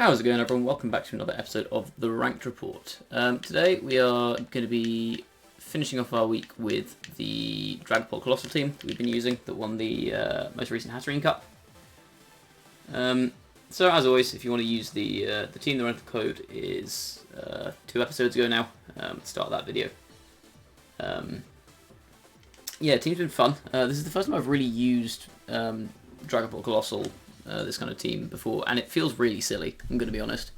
How's it going, everyone? Welcome back to another episode of The Ranked Report. Today we are going to be finishing off our week with the Dragapult Colossal team that we've been using that won the most recent Hatterene Cup. So as always, if you want to use the team, the rental code is 2 episodes ago now, to start that video. Yeah, team's been fun. This is the first time I've really used Dragapult Colossal, this kind of team before, and it feels really silly, I'm going to be honest.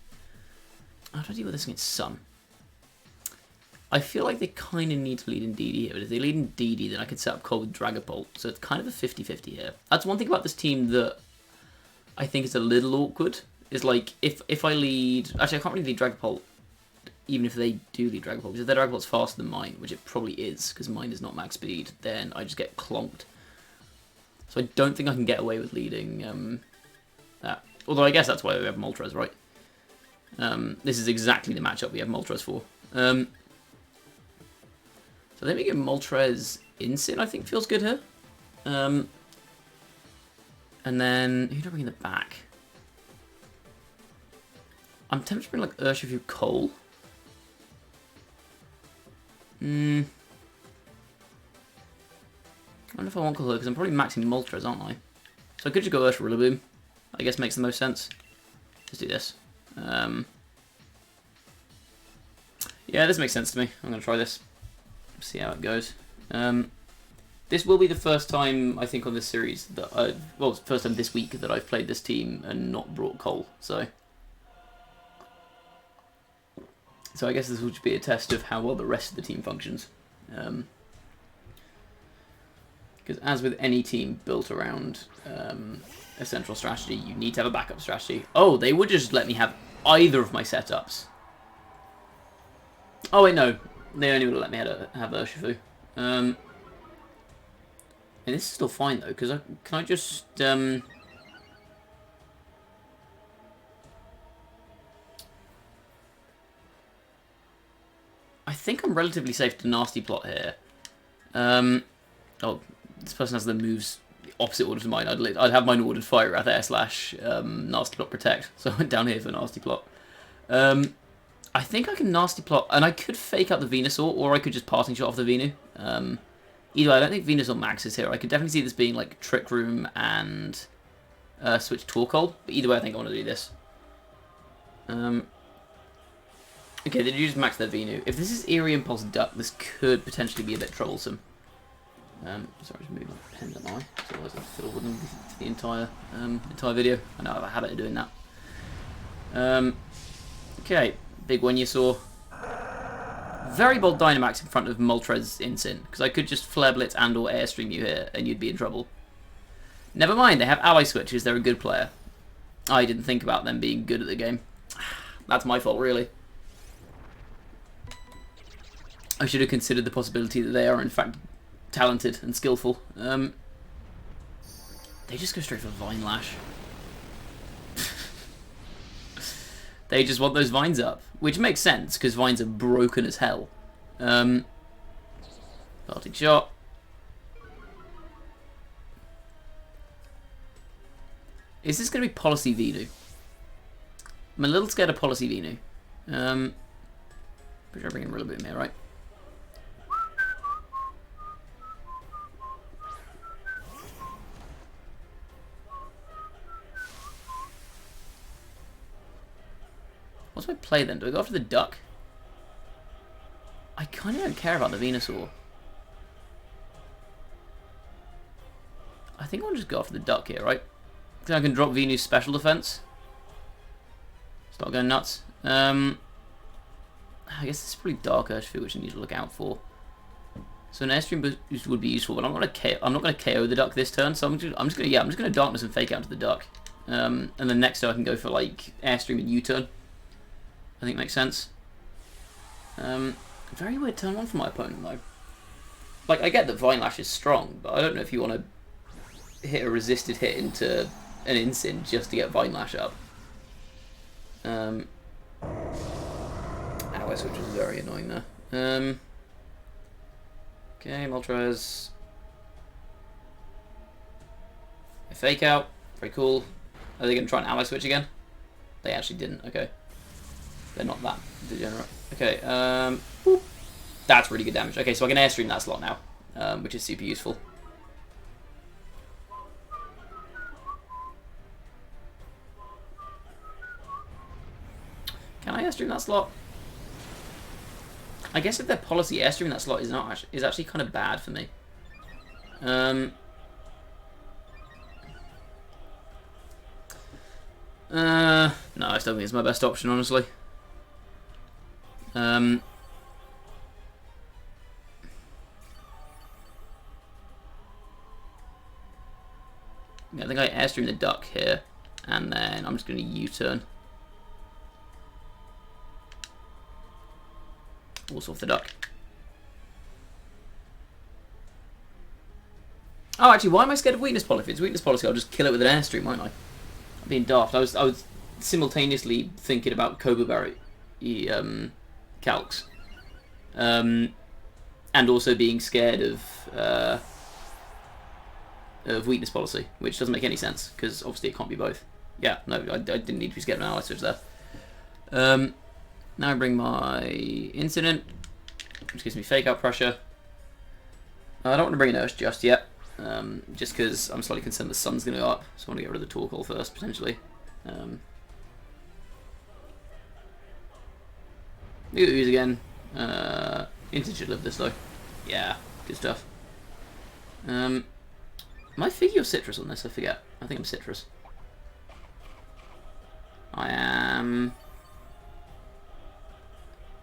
How do I deal with this against Sun? I feel like they kind of need to lead in DD here, but if they lead in DD, then I can set up Cole with Dragapult, so it's kind of a 50-50 here. That's one thing about this team that I think is a little awkward, is like, if I lead... Actually, I can't really lead Dragapult, even if they do lead Dragapult, because if their Dragapult's faster than mine, which it probably is, because mine is not max speed, then I just get clonked. So I don't think I can get away with leading that. Although I guess that's why we have Moltres, right? This is exactly the matchup we have Moltres for. So I think we get Moltres Incin, I think feels good here. And then, who do I bring in the back? I'm tempted to bring like Urshifu Cole. I don't know if I want Cole because I'm probably maxing Moltres, aren't I? So I could just go Urshifu Rillaboom. I guess makes the most sense. Let's do this. Yeah, this makes sense to me. I'm going to try this. See how it goes. This will be the first time, I think, on this series that well, it's the first time this week that I've played this team and not brought Cole. So I guess this will just be a test of how well the rest of the team functions. Because as with any team built around a central strategy, you need to have a backup strategy. Oh, they would just let me have either of my setups. Oh wait, no. They only would let me have Urshifu. And this is still fine though, because can I just... I think I'm relatively safe to Nasty Plot here. Oh, this person has the moves the opposite order to mine. I'd have mine ordered Fire Wrath Air Slash Nasty Plot Protect. So I went down here for Nasty Plot. I think I can Nasty Plot, and I could fake out the Venusaur, or I could just Parting Shot off the Venu. Either way, I don't think Venusaur maxes here. I could definitely see this being like Trick Room and switch Torkoal. But either way, I think I want to do this. Okay, they do just max their Venu. If this is Eerie Impulse Duck, this could potentially be a bit troublesome. Sorry, just move my pen at my, otherwise I'll fiddle with them for the entire video. I know I have a habit of doing that. Okay, big one you saw. Very bold Dynamax in front of Moltres Incin, because I could just Flare Blitz and or Airstream you here, and you'd be in trouble. Never mind, they have Ally Switches, they're a good player. I didn't think about them being good at the game. That's my fault, really. I should have considered the possibility that they are, in fact, talented and skillful. They just go straight for Vine Lash. They just want those vines up, which makes sense because vines are broken as hell. Parting Shot. Is this going to be Policy Venu? I'm a little scared of Policy Venu. Pretty sure I bring in Rillaboom here, right? What's my play then? Do I go after the duck? I kind of don't care about the Venusaur. I think I'll just go after the duck here, right? Then I can drop Venu's special defense. Start going nuts. I guess this is pretty Dark Urshifu, which I need to look out for. So an Airstream boost would be useful, but I'm not going to KO the duck this turn. So I'm just going to Darkness and fake out to the duck. And then next turn I can go for like Airstream and U-turn. I think makes sense. Very weird turn one for my opponent though. Like, I get that Vine Lash is strong, but I don't know if you want to hit a resisted hit into an Incin just to get Vine Lash up. Ally Switch is very annoying there. Okay, Moltres. Fake out. Very cool. Are they going to try and Ally Switch again? They actually didn't. Okay. They're not that degenerate. Okay, boop. That's really good damage. Okay, so I can airstream that slot now, which is super useful. Can I airstream that slot? I guess if their policy airstream that slot is actually kind of bad for me. No, I still think it's my best option, honestly. Yeah, I think I airstream the duck here, and then I'm just going to U-turn. Also off the duck. Oh, actually, why am I scared of weakness policy? If it's weakness policy, I'll just kill it with an airstream, won't I? I'm being daft. I was simultaneously thinking about Cobra Barret calcs, and also being scared of weakness policy, which doesn't make any sense because obviously it can't be both. Yeah, no, I didn't need to be scared of an ally switch there. Now I bring my incident, which gives me fake out pressure. I don't want to bring an Ursh just yet, just because I'm slightly concerned the sun's going to go up, so I want to get rid of the Torkoal first, potentially. Use again. Incident should live this though. Yeah, good stuff. Am I Figgy or Citrus on this? I forget. I think I'm Citrus. I am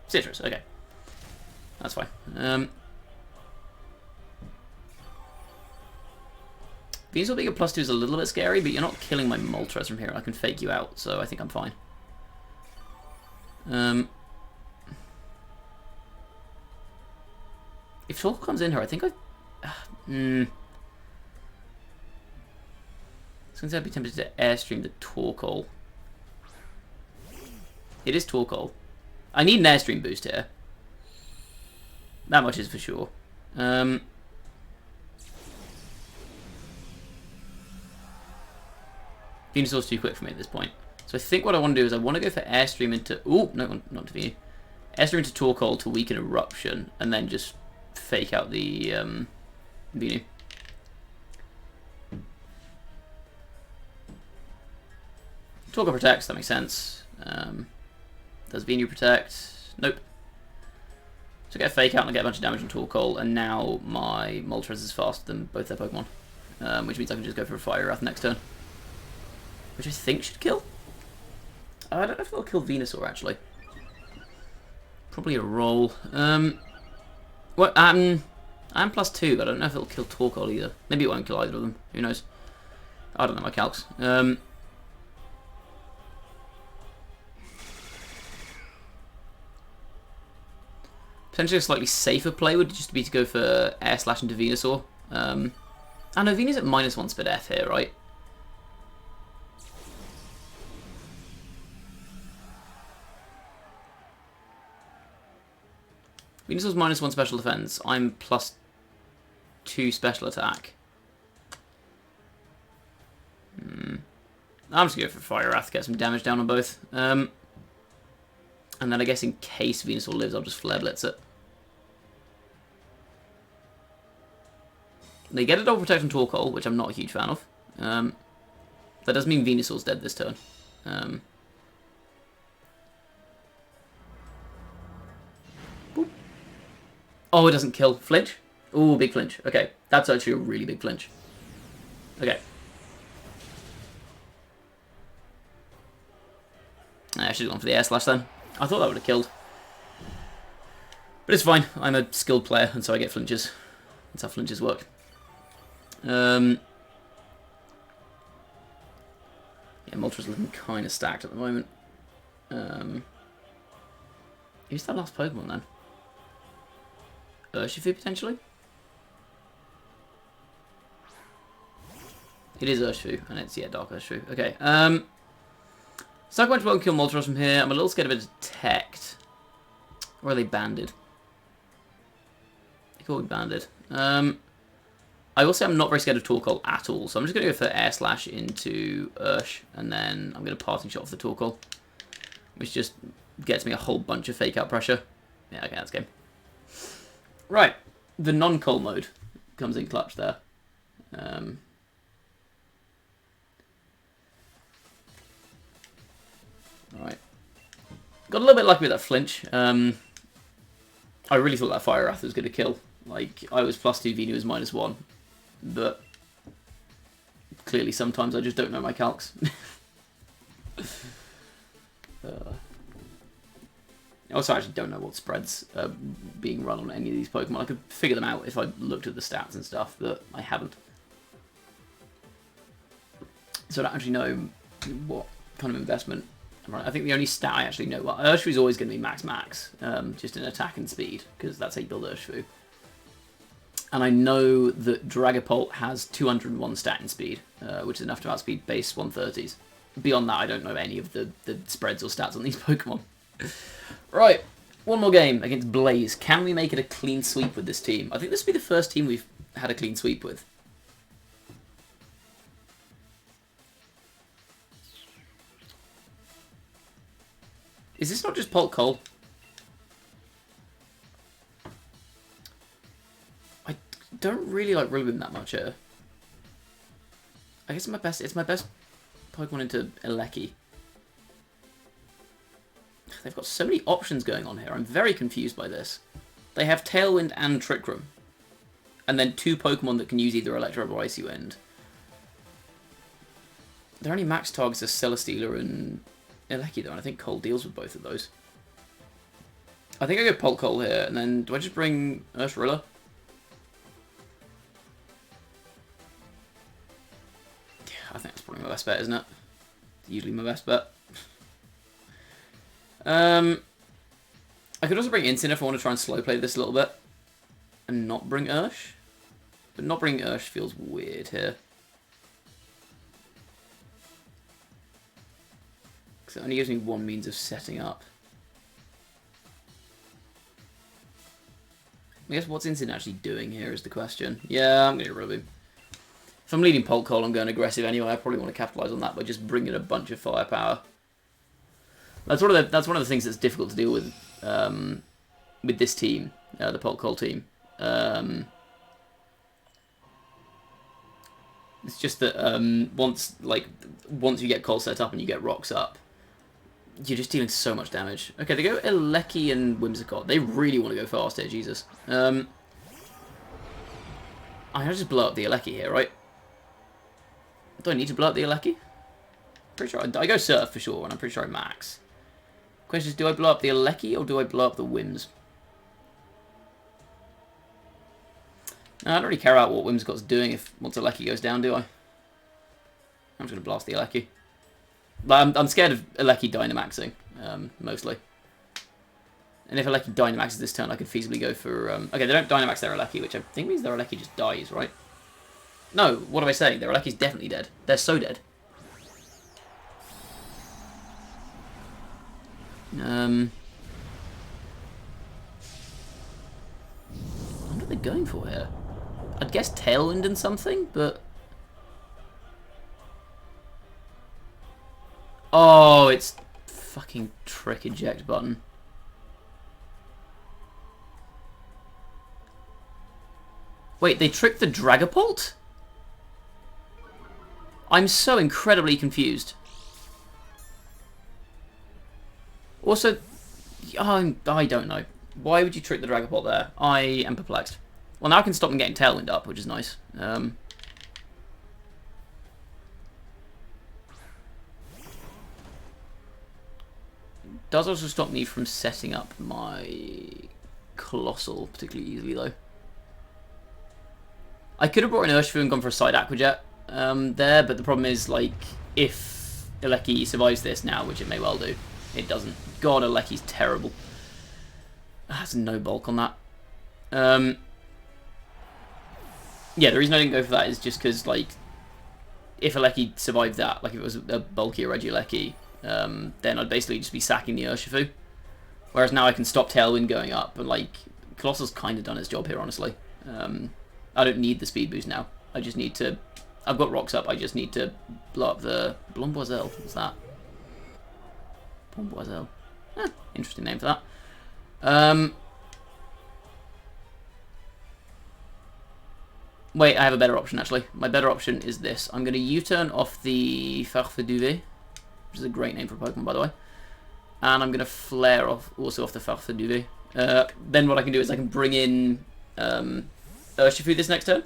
Citrus, okay. That's fine. Venusaur being a +2 is a little bit scary, but you're not killing my Moltres from here. I can fake you out, so I think I'm fine. If Torkoal comes in here, I think I Since I'd be tempted to airstream the Torkoal. It is Torkoal. I need an airstream boost here. That much is for sure. Venusaur's too quick for me at this point. So I think what I want to do is I want to go for airstream into... Ooh, no, not to Venu. Airstream into Torkoal to weaken Eruption, and then just fake out the Venu. Torkoal protects, that makes sense. Does Venu protect? Nope. So get a fake out and get a bunch of damage on Torkoal, and now my Moltres is faster than both their Pokemon. Which means I can just go for a Fire Wrath next turn. Which I think should kill. I don't know if it'll kill Venusaur, actually. Probably a roll. Well, I'm +2, but I don't know if it'll kill Torkoal either. Maybe it won't kill either of them. Who knows? I don't know my calcs. Potentially a slightly safer play would just be to go for Air Slash into Venusaur. I know Venu's at -1 speed F here, right? Venusaur's -1 special defense. I'm +2 special attack. I'm just going to go for Fire Wrath, get some damage down on both. And then I guess in case Venusaur lives, I'll just Flare Blitz it. They get a double protect on Torkoal, which I'm not a huge fan of. That does mean Venusaur's dead this turn. Oh, it doesn't kill. Flinch? Ooh, big flinch. Okay, that's actually a really big flinch. Okay. I should have gone for the Air Slash then. I thought that would have killed. But it's fine. I'm a skilled player, and so I get flinches. That's how flinches work. Yeah, Moltres looking kind of stacked at the moment. Who's that last Pokemon then? Urshifu potentially? It is Urshifu, and it's, yeah, Dark Urshifu. Okay, Psycho Punch won't kill Moltres from here. I'm a little scared of a Detect. Or are they banded? They could be banded. I I will say I'm not very scared of Torkoal at all, so I'm just going to go for Air Slash into Ursh, and then I'm going to Parting Shot off the Torkoal, which just gets me a whole bunch of fake out pressure. Yeah, okay, that's game. Right, the non-Coal mode comes in clutch there. Alright. Got a little bit lucky with that flinch. I really thought that Fire Wrath was going to kill. Like, I was +2, Venu was -1. But clearly sometimes I just don't know my calcs. I also actually don't know what spreads are being run on any of these Pokemon. I could figure them out if I looked at the stats and stuff, but I haven't. So I don't actually know what kind of investment I'm running. I think the only stat I actually know... Well, Urshifu's always going to be max, just in attack and speed, because that's how you build Urshifu. And I know that Dragapult has 201 stat in speed, which is enough to outspeed base 130s. Beyond that, I don't know any of the spreads or stats on these Pokemon. Right, one more game against Blaze. Can we make it a clean sweep with this team? I think this will be the first team we've had a clean sweep with. Is this not just Pult Coal? I don't really like Rillaboom that much here. I guess it's my best Pokemon into Eleki. They've got so many options going on here. I'm very confused by this. They have Tailwind and Trick Room. And then 2 Pokemon that can use either Electro or Icy Wind. Their only max targets are Celesteela and Eleki though, and I think Cole deals with both of those. I think I go Pult Coal here, and then do I just bring Urshrilla? Yeah, I think that's probably my best bet, isn't it? Usually my best bet. I could also bring Incin if I want to try and slow play this a little bit. And not bring Ursh. But not bringing Ursh feels weird here. Because it only gives me one means of setting up. I guess what's Incin actually doing here is the question. Yeah, I'm going to Rillaboom. If I'm leading Pult Coal, I'm going aggressive anyway. I probably want to capitalise on that by just bringing a bunch of firepower. That's one of the things that's difficult to deal with this team, the Pult Coal team. It's just that once you get Coal set up and you get rocks up, you're just dealing so much damage. Okay, they go Eleki and Whimsicott. They really want to go fast here, Jesus. I just blow up the Eleki here, right? Do I need to blow up the Eleki? Pretty sure I go Surf for sure, and I'm pretty sure I max. Question is, do I blow up the Eleki or do I blow up the Whims? No, I don't really care about what Whimsicott's doing once Eleki goes down, do I? I'm just going to blast the Eleki. But I'm scared of Eleki Dynamaxing, mostly. And if Eleki Dynamaxes this turn, I could feasibly go for... okay, they don't Dynamax their Eleki, which I think means their Eleki just dies, right? No, what am I saying? Their Eleki's definitely dead. They're so dead. What are they going for here? I'd guess Tailwind and something, but... Oh, it's fucking Trick Eject button. Wait, they tricked the Dragapult? I'm so incredibly confused. Also, I don't know. Why would you trick the Dragapult there? I am perplexed. Well, now I can stop them getting Tailwind up, which is nice. Does also stop me from setting up my Colossal particularly easily, though. I could have brought in Urshifu and gone for a side Aqua Jet there, but the problem is, like, if Eleki survives this now, which it may well do, it doesn't. God, Aleki's terrible. That's no bulk on that. Yeah, the reason I didn't go for that is just because, like, if Eleki survived that, like if it was a bulkier Regieleki, then I'd basically just be sacking the Urshifu. Whereas now I can stop Tailwind going up, but, like, Colossal's kind of done its job here, honestly. I don't need the speed boost now. I just need to... I've got rocks up. I just need to blow up the... Blomboiselle. What's that? Blomboiselle. Interesting name for that. Wait, I have a better option, actually. My better option is this. I'm going to U-turn off the Farfadouvet, which is a great name for a Pokemon, by the way. And I'm going to flare off also off the Farfadouvet. Then what I can do is I can bring in Urshifu this next turn.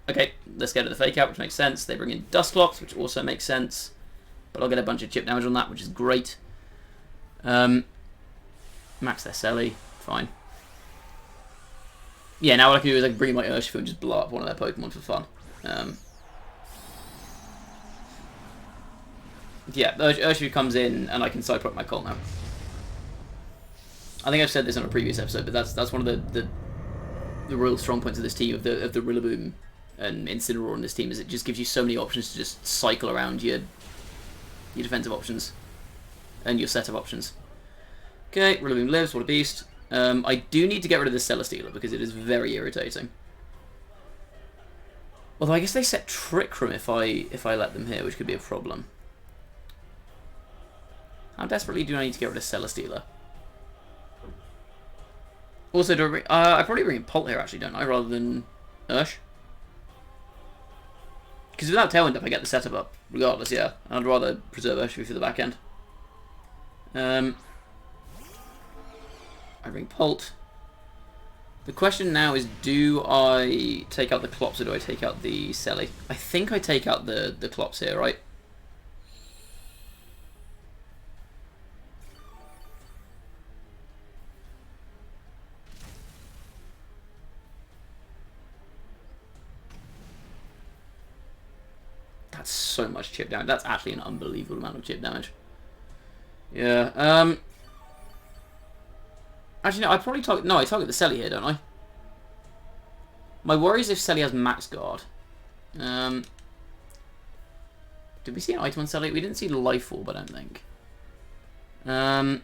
Okay, let's get to the Fake Out, which makes sense. They bring in Dusclops, which also makes sense. But I'll get a bunch of chip damage on that, which is great. Max their Selly. Fine. Yeah, now what I can do is I can bring in my Urshifu and just blow up one of their Pokemon for fun. Yeah, Urshifu comes in and I can Cyber up my Colt now. I think I've said this on a previous episode, but that's one of the real strong points of this team, of the Rillaboom and Incineroar in this team, is it just gives you so many options to just cycle around your defensive options and your set of options. Okay, Rillaboom lives, what a beast. I do need to get rid of the Celesteela because it is very irritating. Although I guess they set Trick Room if I let them here, which could be a problem. How desperately do I need to get rid of Celesteela? Also, I probably bring in Pult here actually, don't I, rather than Ursh? Because without Tailwind up, I get the setup up, regardless, yeah. I'd rather preserve Urshifu for the back end. I bring Pult. The question now is, do I take out the Clops or do I take out the Selly? I think I take out the Clops here, right? That's so much chip damage. That's actually an unbelievable amount of chip damage. Yeah, actually, no, I probably target... No, I target the Selly here, don't I? My worry is if Selly has Max Guard. Did we see an item on Selly? We didn't see Life Orb, I don't think. I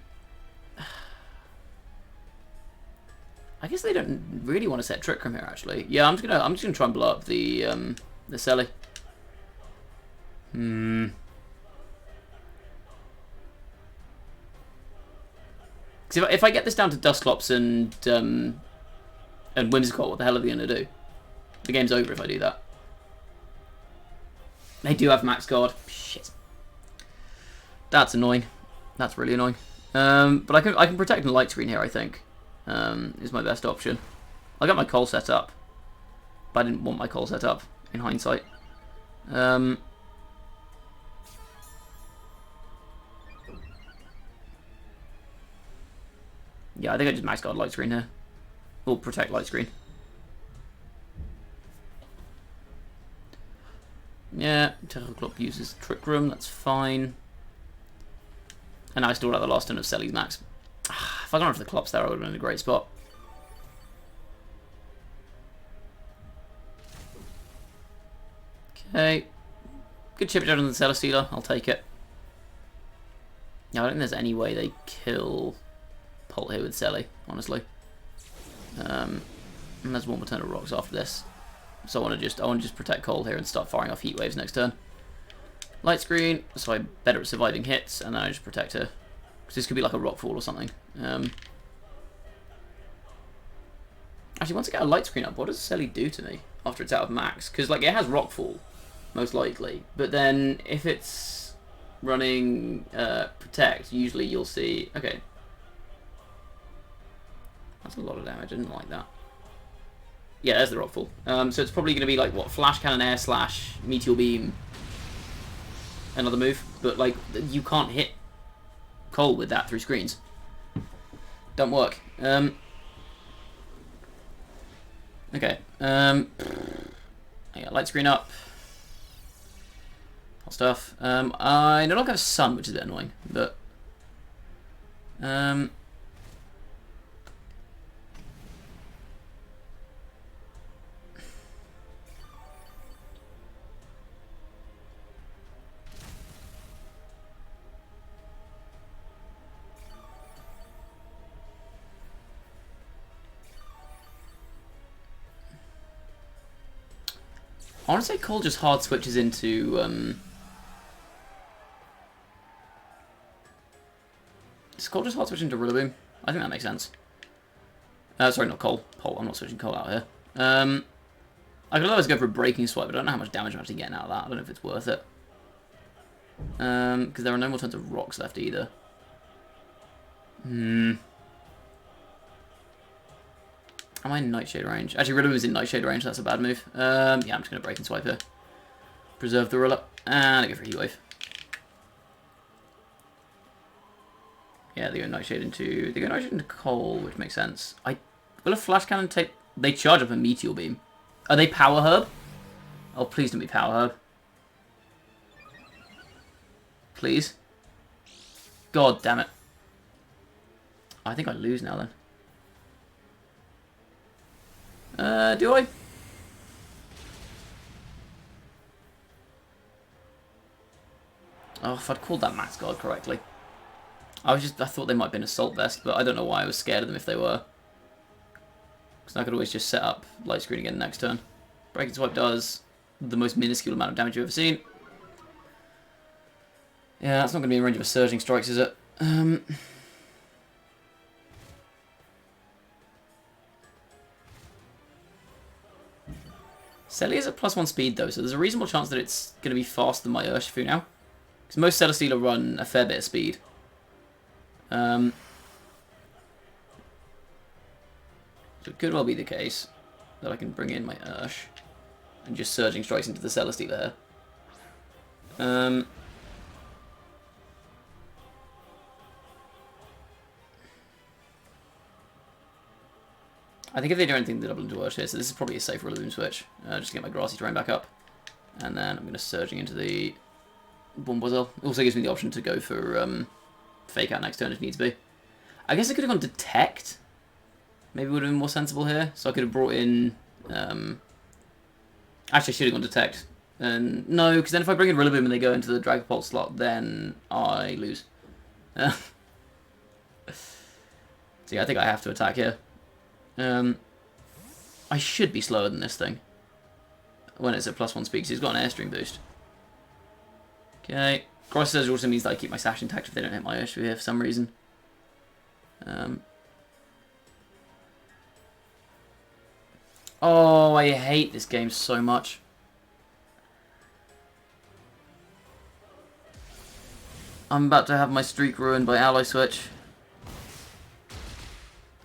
guess they don't really want to set Trick Room here, actually. Yeah, I'm just gonna try and blow up the Selly. Because if I get this down to Dusclops and Whimsicott, what the hell are they going to do? The game's over if I do that. They do have Max Guard. Shit. That's annoying. That's really annoying. But I can protect the Light Screen here, I think. Is my best option. I got my Coal set up. But I didn't want my Coal set up, in hindsight. Yeah, I think I just Max Guard Light Screen here. Or protect Light Screen. Yeah, Terraclop uses Trick Room, that's fine. And now I still have the last turn of Selly's Max. If I got off the Clops there, I would have been in a great spot. Okay. Good chip down on the Celesteela, I'll take it. Yeah, I don't think there's any way they kill Pult here with Selly, honestly. And there's one more turn of rocks after this. So I want to just protect Cole here and start firing off Heat Waves next turn. Light Screen, so I'm better at surviving hits, and then I just protect her. Because this could be like a Rockfall or something. Actually, once I get a Light Screen up, what does Selly do to me after it's out of max? Because like it has Rockfall, most likely. But then if it's running Protect, usually you'll see... Okay. That's a lot of damage, I didn't like that. Yeah, there's the Rockfall. So it's probably going to be like, what, Flash Cannon Air / Meteor Beam. Another move. But, like, you can't hit Cole with that through screens. Don't work. Okay. I got Light Screen up. Hot stuff. I no longer have Sun, which is a bit annoying, but... I want to say Cole just hard switches into... Does Cole just hard switch into Rillaboom? I think that makes sense. Sorry, not Cole. Pole. I'm not switching Cole out here. I could always go for a Breaking Swipe, but I don't know how much damage I'm actually getting out of that. I don't know if it's worth it. Because there are no more turns of rocks left either. Am I in Nightshade range? Actually, Rillaboom is in Nightshade range, so that's a bad move. Yeah, I'm just going to Breaking Swipe here. Preserve the Rilla. And I go for Heat Wave. Yeah, they go Nightshade into Cole, which makes sense. Will a Flash Cannon take... They charge up a Meteor Beam. Are they Power Herb? Oh, please don't be Power Herb. Please. God damn it. I think I lose now then. Do I? Oh, if I'd called that Max Guard correctly. I thought they might have been Assault Vest, but I don't know why I was scared of them if they were. Because I could always just set up Light Screen again next turn. Breaking Swipe does the most minuscule amount of damage you've ever seen. Yeah, that's not going to be in range of a Surging Strikes, is it? Selly is at +1 speed though, so there's a reasonable chance that it's going to be faster than my Urshifu now. Because most Celesteela run a fair bit of speed. So it could well be the case that I can bring in my Ursh and just Surging Strikes into the Celesteela here. I think if they do anything, they double into Ursh here, so this is probably a safe Rillaboom switch. Just to get my Grassy Terrain back up. And then I'm going to Surging into the Bombozil. It also gives me the option to go for Fake Out next turn if needs be. I guess I could have gone Detect. Maybe would have been more sensible here. So I could have brought in... Actually, I should have gone Detect. No, because then if I bring in Rillaboom and they go into the Dragapult slot, then I lose. So yeah, I think I have to attack here. I should be slower than this thing. When it's at +1 speed, because he's got an Airstream boost. Okay. Cross Surge also means that I keep my Sash intact if they don't hit my Urshifu here for some reason. Oh, I hate this game so much. I'm about to have my streak ruined by Ally Switch.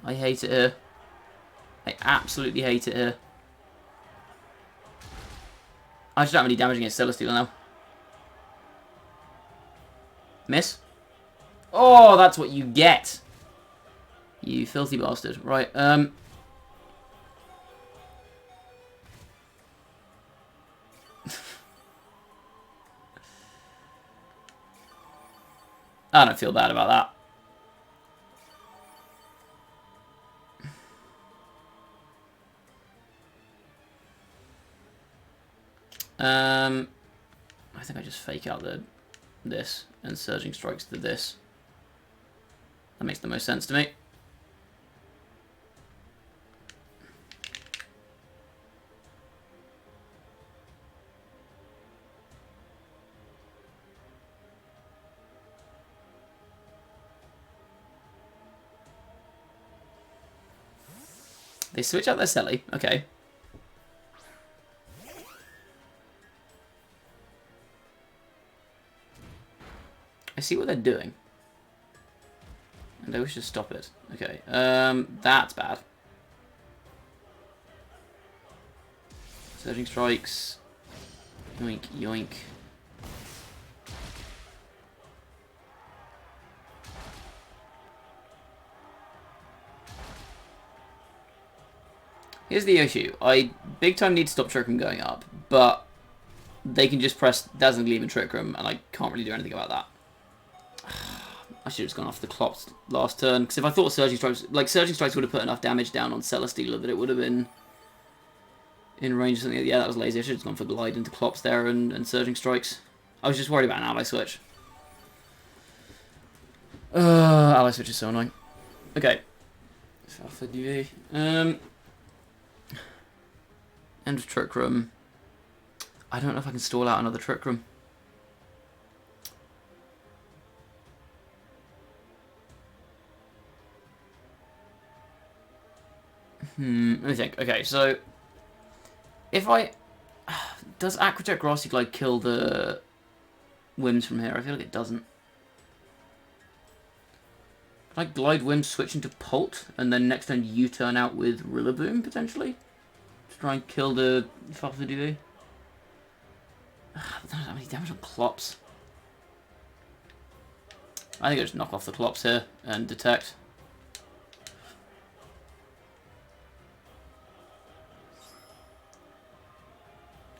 I hate it here. I absolutely hate it here. I just don't have any damage against Celesteela now. Miss? Oh, that's what you get. You filthy bastard. Right, I don't feel bad about that. I think I just Fake Out this and Surging Strikes to this. That makes the most sense to me. They switch out their Selly. Okay. I see what they're doing. And I wish to stop it. Okay. That's bad. Surging Strikes. Yoink, yoink. Here's the issue. I big time need to stop Trick Room going up, but they can just press Dazzling Gleam and Trick Room, and I can't really do anything about that. I should have just gone off the Clops last turn, because if I thought Surging Strikes... Like, Surging Strikes would have put enough damage down on Celesteela that it would have been in range or something. Yeah, that was lazy. I should have just gone for Glide into Clops there and Surging Strikes. I was just worried about an Ally Switch. Ally Switch is so annoying. Okay. Alpha DV. End of Trick Room. I don't know if I can stall out another Trick Room. Let me think. Okay, so if I... Does Aquatech Grassy Glide kill the Whims from here? I feel like it doesn't. Can I Glide Whim, switch into Polt, and then next turn you turn out with Rillaboom, potentially? To try and kill the Farfadoo? I don't have any damage on Clops. I think I just knock off the Clops here and detect.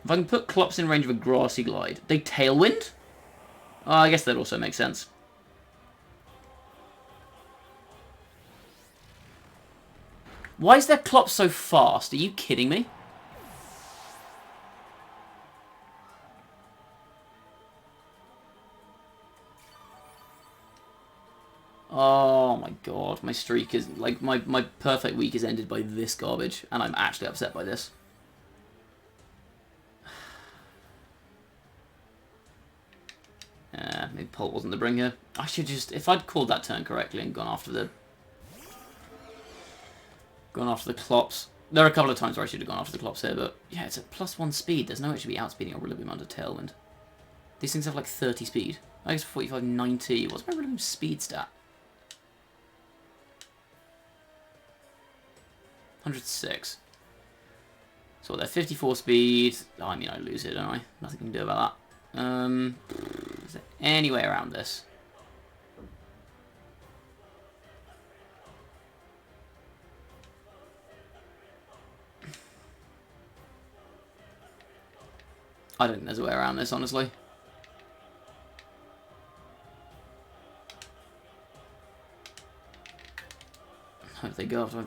If I can put Clops in range of a Grassy Glide, they Tailwind? Oh, I guess that also makes sense. Why is their Clops so fast? Are you kidding me? Oh my god, my streak is, like, my perfect week is ended by this garbage, and I'm actually upset by this. Maybe Polt wasn't the bringer. I should just, if I'd called that turn correctly and gone after the Clops. There are a couple of times where I should have gone after the Clops here, but yeah, it's a +1 speed. There's no way it should be outspeeding a Rillaboom under Tailwind. These things have like 30 speed. I guess 45, 90. What's my Rillaboom speed stat? 106. So they're 54 speed. Oh, I mean, I lose it, don't I? Nothing I can do about that. Is there any way around this? I don't think there's a way around this, honestly. If they go after...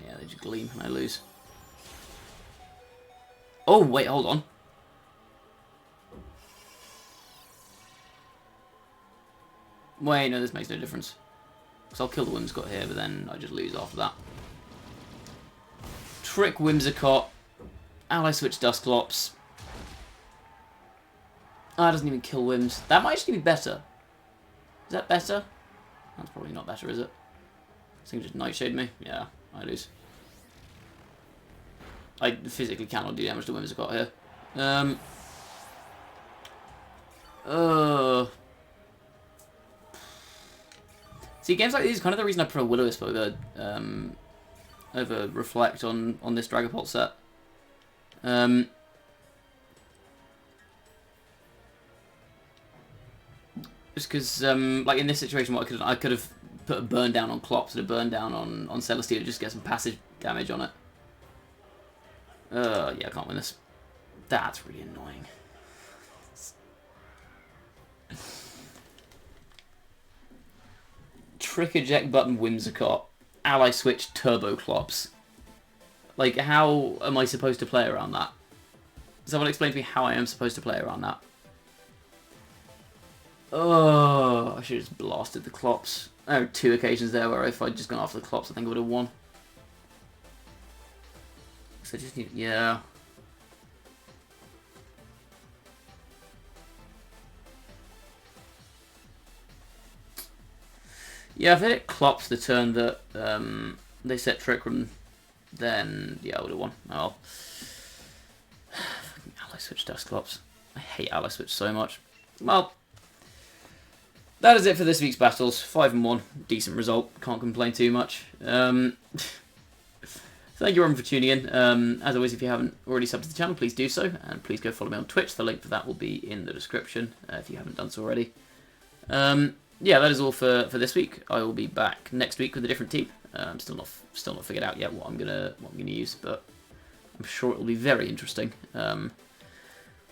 Yeah, they just gleam and I lose. Oh, wait, hold on. Wait, no, this makes no difference. Because I'll kill the Whimsicott here, but then I just lose after that. Trick Whimsicott. Ally Switch Dusclops. Ah, it doesn't even kill Whims. That might actually be better. Is that better? That's probably not better, is it? This thing just Nightshade me. Yeah, I lose. I physically cannot do damage to Whimsicott here. See, games like these are kind of the reason I prefer Will-O-Wisp over Reflect on this Dragapult set. Just because, like in this situation, what I could have put a burn down on Clops and a burn down on Celesteela to just get some passive damage on it. Yeah, I can't win this. That's really annoying. Trick Eject Button Whimsicott. Ally Switch Turbo Clops. Like, how am I supposed to play around that? Someone explain to me how I am supposed to play around that. Oh, I should have just blasted the Clops. There are 2 occasions there where if I'd just gone after the Clops, I think I would have won. So I just need... yeah. Yeah, if it Clops the turn that they set Trick Room, then yeah, I would have won. Oh. Fucking Ally Switch Dusclops. I hate Ally Switch so much. Well, that is it for this week's battles. 5-1, decent result. Can't complain too much. Thank you everyone for tuning in. As always, if you haven't already subbed to the channel, please do so, and please go follow me on Twitch. The link for that will be in the description if you haven't done so already. Yeah, that is all for this week. I will be back next week with a different team. I'm still not figured out yet what I'm gonna use, but I'm sure it will be very interesting.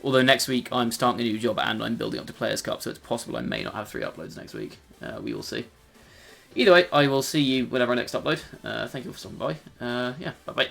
Although next week I'm starting a new job and I'm building up to Players Cup, so it's possible I may not have 3 uploads next week. We will see. Either way, I will see you whenever I next upload. Thank you all for stopping by. Yeah, bye bye.